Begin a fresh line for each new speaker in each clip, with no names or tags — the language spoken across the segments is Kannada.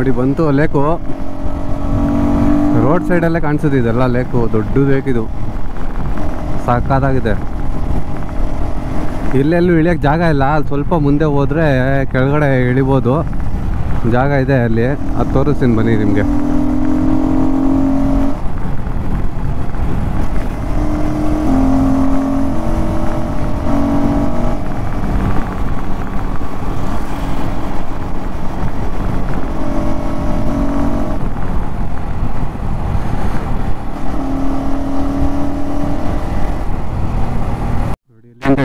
ನೋಡಿ ಬಂತು ಲೇಕು. ರೋಡ್ ಸೈಡಲ್ಲೇ ಕಾಣಿಸುತ್ತೆ ಇದೆಲ್ಲ ಲೇಕು. ದೊಡ್ಡ ಲೇಕ್ ಇದು, ಸಾಕಾಗಿದೆ. ಇಲ್ಲೆಲ್ಲೂ ಇಳಿಯೋಕ್ಕೆ ಜಾಗ ಇಲ್ಲ. ಅಲ್ಲಿ ಸ್ವಲ್ಪ ಮುಂದೆ ಹೋದರೆ ಕೆಳಗಡೆ ಇಳಿಬೋದು, ಜಾಗ ಇದೆ ಅಲ್ಲಿ. ಅದು ತೋರಿಸ್ತೀನಿ ಬನ್ನಿ ನಿಮಗೆ.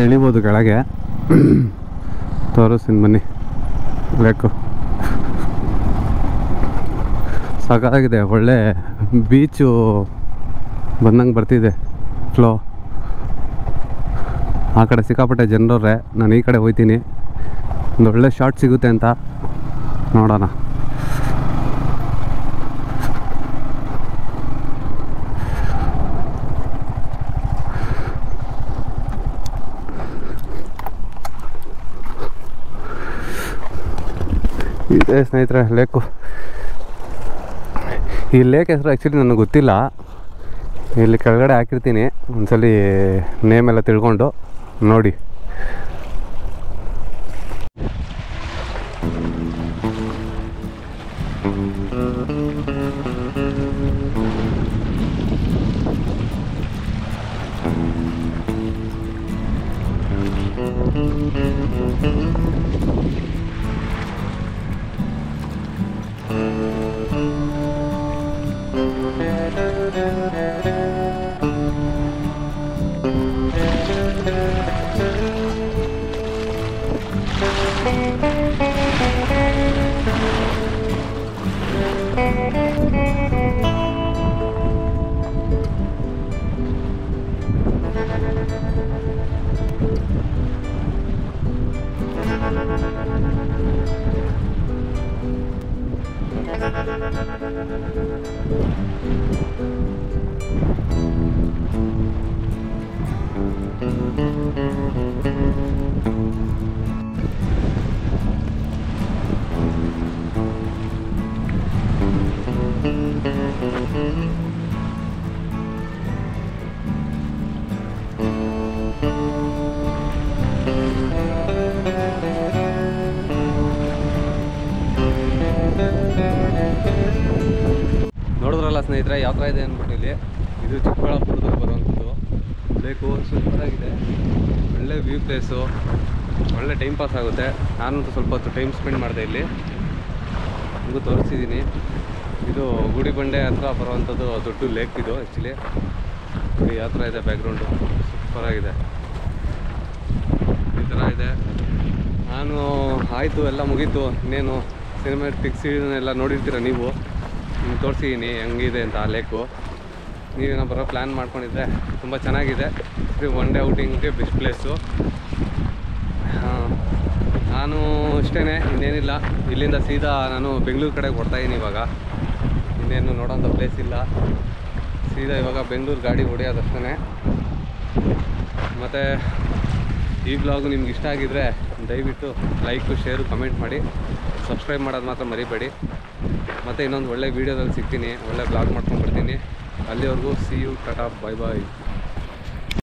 ಇಳಿಬೋದು ಕೆಳಗೆ, ತೋರಿಸ್ತೀನಿ ಬನ್ನಿ. ಬೇಕು ಸಾಕಾಗಿದೆ. ಒಳ್ಳೆ ಬೀಚು ಬಂದಂಗೆ ಬರ್ತಿದೆ ಫ್ಲೋ. ಆ ಕಡೆ ಸಿಕ್ಕಾಪಟ್ಟೆ ಜನರವ್ರೆ, ನಾನು ಈ ಕಡೆ ಹೋಗ್ತೀನಿ. ಒಂದು ಒಳ್ಳೆ ಶಾಟ್ ಸಿಗುತ್ತೆ ಅಂತ ನೋಡೋಣ. ಇದೆ ಸ್ನೇಹಿತರೆ ಲೇಕು. ಈ ಲೇಕ್ ಹೆಸರು ಆ್ಯಕ್ಚುಲಿ ನನಗೆ ಗೊತ್ತಿಲ್ಲ. ಇಲ್ಲಿ ಕೆಳಗಡೆ ಹಾಕಿರ್ತೀನಿ, ಒಂದ್ಸಲಿ ನೇಮ್ ಎಲ್ಲ ತಿಳ್ಕೊಂಡು ನೋಡಿ. ನೋಡಿದ್ರಲ್ಲ ಸ್ನೇಹಿತರೆ ಯಾವ ಥರ ಇದೆ ಅಂದ್ಬಿಟ್ಟು. ಇಲ್ಲಿ ಇದು ಚಿಕ್ಕಬಳ್ಳಾಪುರದಲ್ಲಿ ಬರುವಂಥದ್ದು ಲೇಕು. ಸೂಪರಾಗಿದೆ, ಒಳ್ಳೆ ವ್ಯೂ ಪ್ಲೇಸು, ಒಳ್ಳೆ ಟೈಮ್ ಪಾಸ್ ಆಗುತ್ತೆ. ನಾನಂತೂ ಸ್ವಲ್ಪ ಹೊತ್ತು ಟೈಮ್ ಸ್ಪೆಂಡ್ ಮಾಡಿದೆ ಇಲ್ಲಿ, ನಿಮಗೂ ತೋರಿಸಿದ್ದೀನಿ. ಇದು ಗುಡಿಬಂಡೆ ಹತ್ರ ಬರುವಂಥದ್ದು ದೊಡ್ಡ ಲೇಕ್ ಇದು ಆ್ಯಕ್ಚುಲಿ. ಯಾವ ಥರ ಇದೆ ಬ್ಯಾಕ್ಗ್ರೌಂಡು, ಸೂಪರಾಗಿದೆ. ಈ ಥರ ಇದೆ. ನಾನು ಆಯಿತು ಎಲ್ಲ ಮುಗೀತು, ಇನ್ನೇನು ಸಿನಿಮ್ಯಾಟಿಕ್ಸ್ ಎಲ್ಲ ನೋಡಿರ್ತೀರ ನೀವು. ನಿಮ್ಗೆ ತೋರಿಸಿದ್ದೀನಿ ಹೆಂಗಿದೆ ಅಂತ ಆ ಲೇಕು. ನೀವೇನೋ ಬರೋ ಪ್ಲ್ಯಾನ್ ಮಾಡ್ಕೊಂಡಿದ್ರೆ ತುಂಬ ಚೆನ್ನಾಗಿದೆ. ಇದು ಒನ್ ಡೇ ಔಟಿಂಗ್ಗೆ ಬೆಸ್ಟ್ ಪ್ಲೇಸು. ನಾನು ಇಷ್ಟೇ, ಇನ್ನೇನಿಲ್ಲ. ಇಲ್ಲಿಂದ ಸೀದಾ ನಾನು ಬೆಂಗಳೂರು ಕಡೆಗೆ ಹೊಡ್ತಾಯಿದ್ದೀನಿ ಇವಾಗ. ಇನ್ನೇನು ನೋಡೋಂಥ ಪ್ಲೇಸ್ ಇಲ್ಲ. ಸೀದಾ ಇವಾಗ ಬೆಂಗಳೂರು ಗಾಡಿ ಹೊಡೆಯೋದಷ್ಟೇ. ಮತ್ತು ಈ ಬ್ಲಾಗು ನಿಮ್ಗೆ ಇಷ್ಟ ಆಗಿದ್ದರೆ ದಯವಿಟ್ಟು ಲೈಕು, ಶೇರು, ಕಮೆಂಟ್ ಮಾಡಿ. ಸಬ್ಸ್ಕ್ರೈಬ್ ಮಾಡೋದು ಮಾತ್ರ ಮರಿಬೇಡಿ. ಮತ್ತು ಇನ್ನೊಂದು ಒಳ್ಳೆ ವೀಡಿಯೋದಲ್ಲಿ ಸಿಗ್ತೀನಿ, ಒಳ್ಳೆ ಬ್ಲಾಗ್ ಮಾಡ್ಕೊಂಡು ಬರ್ತೀನಿ. ಅಲ್ಲಿವರೆಗೂ see you, tata, bye bye.